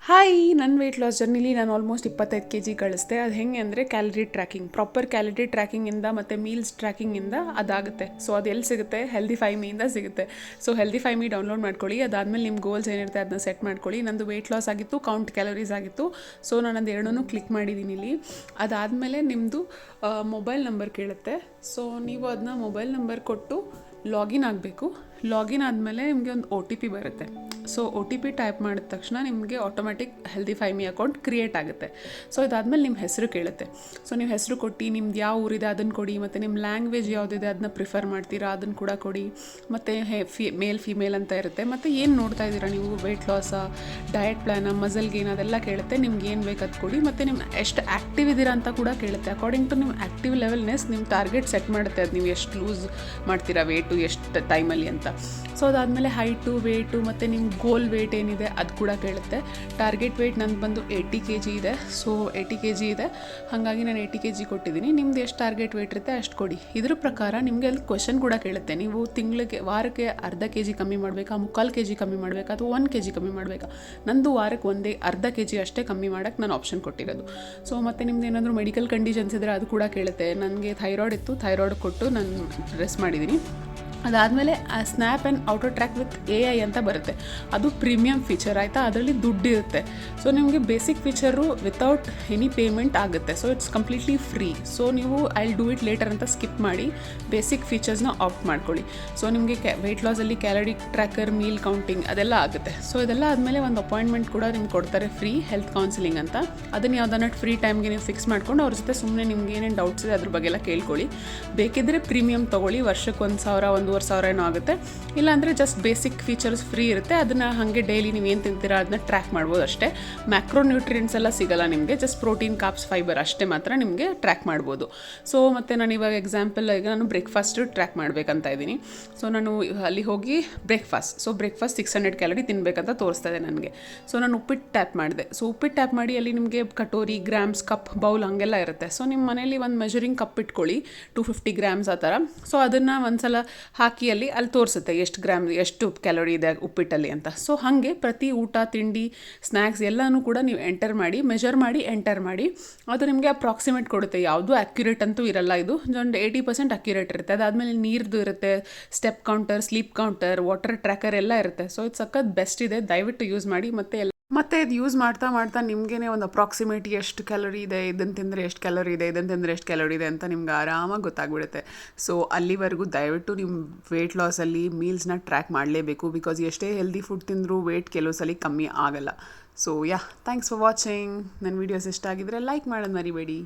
Hi, ನನ್ನ weight loss ಜರ್ನಿಲಿ ನಾನು almost 25 kg ಕಳಿಸ್ದೆ. ಅದು ಹೆಂಗೆ ಅಂದರೆ ಕ್ಯಾಲರಿ ಟ್ರ್ಯಾಕಿಂಗ್, ಪ್ರಾಪರ್ ಕ್ಯಾಲರಿ ಟ್ರ್ಯಾಕಿಂಗಿಂದ ಮತ್ತು ಮೀಲ್ಸ್ ಟ್ರ್ಯಾಕಿಂಗಿಂದ ಅದಾಗುತ್ತೆ. ಸೊ ಅದು ಎಲ್ಲಿ ಸಿಗುತ್ತೆ? ಹೆಲ್ದಿ ಫೈ ಮೀಯಿಂದ ಸಿಗುತ್ತೆ. So HealthifyMe download ಮಾಡ್ಕೊಳ್ಳಿ. ಅದಾದಮೇಲೆ ನಿಮ್ಮ ಗೋಲ್ಸ್ ಏನಿರುತ್ತೆ ಅದನ್ನ ಸೆಟ್ ಮಾಡ್ಕೊಳ್ಳಿ. ನಂದು ವೆಯ್ಟ್ ಲಾಸ್ ಆಗಿತ್ತು, ಕೌಂಟ್ ಕ್ಯಾಲರೀಸ್ ಆಗಿತ್ತು. ಸೊ ನಾನು ಅದು ಎರಡನ್ನೂ ಕ್ಲಿಕ್ ಮಾಡಿದ್ದೀನಿ ಇಲ್ಲಿ. ಅದಾದಮೇಲೆ ನಿಮ್ಮದು ಮೊಬೈಲ್ ನಂಬರ್ ಕೇಳುತ್ತೆ. ಸೊ ನೀವು ಅದನ್ನ ಮೊಬೈಲ್ ನಂಬರ್ ಕೊಟ್ಟು ಲಾಗಿನ್ ಆಗಬೇಕು. ಲಾಗಿನ್ ಆದಮೇಲೆ ನಿಮಗೆ ಒಂದು OTP ಬರುತ್ತೆ. ಸೊ OTP ಟೈಪ್ ಮಾಡಿದ ತಕ್ಷಣ ನಿಮಗೆ automatic HealthifyMe account create ಆಗುತ್ತೆ. ಸೊ ಇದಾದಮೇಲೆ ನಿಮ್ಮ ಹೆಸರು ಕೇಳುತ್ತೆ. ಸೊ ನೀವು ಹೆಸರು ಕೊಟ್ಟು ನಿಮ್ದು ಯಾವ ಊರಿದೆ ಅದನ್ನು ಕೊಡಿ, ಮತ್ತು ನಿಮ್ಮ ಲ್ಯಾಂಗ್ವೇಜ್ ಯಾವುದಿದೆ ಅದನ್ನ ಪ್ರಿಫರ್ ಮಾಡ್ತೀರಾ ಅದನ್ನು ಕೂಡ ಕೊಡಿ. ಮತ್ತು ಮೇಲ್ ಫಿಮೇಲ್ ಅಂತ ಇರುತ್ತೆ. ಮತ್ತು ಏನು ನೋಡ್ತಾ ಇದ್ದೀರಾ ನೀವು, weight Lassa, diet ಪ್ಲ್ಯಾನ, muscle gain, ಅದೆಲ್ಲ ಕೇಳುತ್ತೆ. ನಿಮ್ಗೆ ಏನು ಬೇಕು ಅದು ಕೊಡಿ. ಮತ್ತು ನಿಮ್ಮ ಎಷ್ಟು ಆ್ಯಕ್ಟಿವ್ ಇದ್ದೀರಾ ಅಂತ ಕೂಡ ಕೇಳುತ್ತೆ. ಅಕಾರ್ಡಿಂಗ್ ಟು ನಿಮ್ಮ ಆ್ಯಕ್ಟಿವ್ ಲೆವೆಲ್ನೆಸ್ ನಿಮ್ಮ ಟಾರ್ಗೆಟ್ ಸೆಟ್ ಮಾಡುತ್ತೆ. ಅದು ನೀವು ಎಷ್ಟು ಲೂಸ್ ಮಾಡ್ತೀರಾ ವೇಟು, ಎಷ್ಟು ಟೈಮಲ್ಲಿ ಅಂತ. ಸೊ ಅದಾದಮೇಲೆ ಹೈಟು, ವೇಟು ಮತ್ತು ನಿಮ್ಮ ಗೋಲ್ ವೇಟ್ ಏನಿದೆ ಅದು ಕೂಡ ಕೇಳುತ್ತೆ. ಟಾರ್ಗೆಟ್ ವೇಟ್ ನಂದು ಬಂದು 80 kg ಇದೆ. ಸೊ 80 kg ಇದೆ, ಹಾಗಾಗಿ ನಾನು 80 kg ಕೊಟ್ಟಿದ್ದೀನಿ. ನಿಮ್ದು ಎಷ್ಟು ಟಾರ್ಗೆಟ್ ವೇಟ್ ಇರುತ್ತೆ ಅಷ್ಟು ಕೊಡಿ. ಇದ್ರ ಪ್ರಕಾರ ನಿಮಗೆ ಅಲ್ಲಿ ಕ್ವೆಶನ್ ಕೂಡ ಕೇಳುತ್ತೆ. ನೀವು ವಾರಕ್ಕೆ ಅರ್ಧ kg ಕಮ್ಮಿ ಮಾಡಬೇಕಾ, 3/4 kg ಕಮ್ಮಿ ಮಾಡಬೇಕಾ, ಅಥವಾ 1 kg ಕಮ್ಮಿ ಮಾಡಬೇಕಾ? ನಂದು ವಾರಕ್ಕೆ ಅರ್ಧ kg ಅಷ್ಟೇ ಕಮ್ಮಿ ಮಾಡೋಕ್ಕೆ ನಾನು ಆಪ್ಷನ್ ಕೊಟ್ಟಿರೋದು. ಸೊ ಮತ್ತು ನಿಮ್ದು ಏನಾದರೂ ಮೆಡಿಕಲ್ ಕಂಡೀಷನ್ಸ್ ಇದ್ದರೆ ಅದು ಕೂಡ ಕೇಳುತ್ತೆ. ನನಗೆ ಥೈರಾಯ್ಡ್ ಇತ್ತು, ಥೈರಾಯ್ಡ್ ಕೊಟ್ಟು ನಾನು ರೆಸ್ಟ್ ಮಾಡಿದ್ದೀನಿ. ಅದಾದಮೇಲೆ snap and auto track with AI ಅಂತ ಬರುತ್ತೆ. ಅದು ಪ್ರೀಮಿಯಮ್ ಫೀಚರ್ ಆಯಿತಾ, ಅದರಲ್ಲಿ ದುಡ್ಡು ಇರುತ್ತೆ. ಸೊ ನಿಮಗೆ basic feature without any payment ಆಗುತ್ತೆ. So it's completely free. So ನೀವು ಐ ಡೂ ಇಟ್ ಲೇಟರ್ ಅಂತ ಸ್ಕಿಪ್ ಮಾಡಿ ಬೇಸಿಕ್ ಫೀಚರ್ಸ್ನ ಆಪ್ಟ್ ಮಾಡ್ಕೊಳ್ಳಿ. ಸೊ ನಿಮಗೆ ವೆಯ್ಟ್ ಲಾಸಲ್ಲಿ ಕ್ಯಾಲರಿ ಟ್ರ್ಯಾಕರ್, ಮೀಲ್ ಕೌಂಟಿಂಗ್ ಅದೆಲ್ಲ ಆಗುತ್ತೆ. ಸೊ ಇದೆಲ್ಲ ಆದಮೇಲೆ ಒಂದು ಅಪಾಯಿಂಟ್ಮೆಂಟ್ ಕೂಡ ನಿಮ್ಗೆ ಕೊಡ್ತಾರೆ, ಫ್ರೀ ಹೆಲ್ತ್ ಕೌನ್ಸಿಲಿಂಗ್ ಅಂತ. ಅದನ್ನು ಯಾವುದನ್ನ ಫ್ರೀ ಟೈಮ್ಗೆ ನೀವು ಫಿಕ್ಸ್ ಮಾಡ್ಕೊಂಡು ಅವ್ರ ಜೊತೆ ಸುಮ್ಮನೆ ನಿಮ್ಗೆ ಏನೇನು ಡೌಟ್ಸ್ ಇದೆ ಅದ್ರ ಬಗ್ಗೆ ಎಲ್ಲ ಕೇಳ್ಕೊಳ್ಳಿ. ಬೇಕಿದ್ದರೆ ಪ್ರೀಮಿಯಮ್ ತೊಗೊಳ್ಳಿ, ವರ್ಷಕ್ಕೆ 1,000 1,500 ಏನೋ ಆಗುತ್ತೆ. ಇಲ್ಲಾಂದರೆ ಜಸ್ಟ್ ಬೇಸಿಕ್ ಫೀಚರ್ಸ್ ಫ್ರೀ ಇರುತ್ತೆ. ಅದನ್ನು ಹಾಗೆ ಡೈಲಿ ನೀವು ಏನು ತಿಂತೀರಾ ಅದನ್ನ ಟ್ರ್ಯಾಕ್ ಮಾಡ್ಬೋದು ಅಷ್ಟೇ. ಮ್ಯಾಕ್ರೋ ನ್ಯೂಟ್ರಿಯೆಂಟ್ಸ್ ಎಲ್ಲ ಸಿಗಲ್ಲ ನಿಮಗೆ, ಜಸ್ಟ್ ಪ್ರೋಟೀನ್, ಕಾರ್ಬ್ಸ್, ಫೈಬರ್ ಅಷ್ಟೇ ಮಾತ್ರ ನಿಮಗೆ ಟ್ರ್ಯಾಕ್ ಮಾಡ್ಬೋದು. ಸೊ ಮತ್ತು ನಾನು ಇವಾಗ ಎಕ್ಸಾಂಪಲ್ ಈಗ ನಾನು ಬ್ರೇಕ್ಫಾಸ್ಟ್ ಟ್ರ್ಯಾಕ್ ಮಾಡಬೇಕಂತ ಇದ್ದೀನಿ. ಸೊ ನಾನು ಅಲ್ಲಿ ಹೋಗಿ ಸೊ ಬ್ರೇಕ್ಫಾಸ್ಟ್ 600 ಕ್ಯಾಲರಿ ತಿನ್ನಬೇಕಂತ ತೋರಿಸ್ತಾ ಇದೆ ನನಗೆ. ಸೊ ನಾನು ಉಪ್ಪಿಟ್ಟು ಟ್ಯಾಪ್ ಮಾಡಿದೆ. ಸೊ ಉಪ್ಪಿಟ್ಟು ಟ್ಯಾಪ್ ಮಾಡಿ ಅಲ್ಲಿ ನಿಮಗೆ ಕಟೋರಿ, ಗ್ರಾಮ್ಸ್, ಕಪ್, ಬೌಲ್ ಹಂಗೆಲ್ಲ ಇರುತ್ತೆ. ಸೊ ನಿಮ್ಮ ಮನೇಲಿ ಒಂದು ಮೆಜರಿಂಗ್ ಕಪ್ ಇಟ್ಕೊಳ್ಳಿ, 250 ಗ್ರಾಮ್ಸ್ ಆ ಥರ. ಸೊ ಅದನ್ನು ಒಂದ್ಸಲ ಹಾಕಿ ಅಲ್ಲಿ ತೋರಿಸುತ್ತೆ ಎಷ್ಟು ಕ್ಯಾಲೋರಿ ಇದೆ ಉಪ್ಪಿಟ್ಟಲ್ಲಿ ಅಂತ. ಸೊ ಹಾಗೆ ಪ್ರತಿ ಊಟ, ತಿಂಡಿ, ಸ್ನ್ಯಾಕ್ಸ್ ಎಲ್ಲನೂ ಕೂಡ ನೀವು ಮೆಜರ್ ಮಾಡಿ ಎಂಟರ್ ಮಾಡಿ ಅದು ನಿಮಗೆ ಅಪ್ರಾಕ್ಸಿಮೇಟ್ ಕೊಡುತ್ತೆ. ಯಾವುದೂ ಅಕ್ಯುರೇಟ್ ಅಂತೂ ಇರಲ್ಲ. ಇದು ಒಂದು 80% ಅಕ್ಯುರೇಟ್ ಇರುತ್ತೆ. ಅದಾದಮೇಲೆ ನೀರ್ದು ಇರುತ್ತೆ, step counter, sleep counter, water tracker ಎಲ್ಲ ಇರುತ್ತೆ. ಸೊ ಇದು ಸಖತ್ ಬೆಸ್ಟ್ ಇದೆ, ದಯವಿಟ್ಟು ಯೂಸ್ ಮಾಡಿ. ಮತ್ತು ಇದು ಯೂಸ್ ಮಾಡ್ತಾ ನಿಮಗೇ ಒಂದು ಅಪ್ರಾಕ್ಸಿಮೇಟ್ ಎಷ್ಟು ಕ್ಯಾಲರಿ ಇದೆ, ಇದನ್ನು ತಿಂದರೆ ಎಷ್ಟು ಕ್ಯಾಲರಿ ಇದೆ, ಇದನ್ನು ತಿಂದರೆ ಎಷ್ಟು ಕ್ಯಾಲರಿ ಇದೆ ಅಂತ ನಿಮ್ಗೆ ಆರಾಮಾಗಿ ಗೊತ್ತಾಗ್ಬಿಡುತ್ತೆ. ಸೊ ಅಲ್ಲಿವರೆಗೂ ದಯವಿಟ್ಟು ನಿಮ್ಮ ವೆಯ್ಟ್ ಲಾಸಲ್ಲಿ ಮೀಲ್ಸ್ನ ಟ್ರ್ಯಾಕ್ ಮಾಡಲೇಬೇಕು. ಬಿಕಾಸ್ ಎಷ್ಟೇ ಹೆಲ್ದಿ ಫುಡ್ ತಿಂದರೂ ವೆಯ್ಟ್ ಕೆಲವು ಸಲ ಕಮ್ಮಿ ಆಗಲ್ಲ. So thanks for watching. ನನ್ನ ವೀಡಿಯೋಸ್ ಇಷ್ಟ ಆಗಿದ್ರೆ ಲೈಕ್ ಮಾಡೋದು ಮರಿಬೇಡಿ.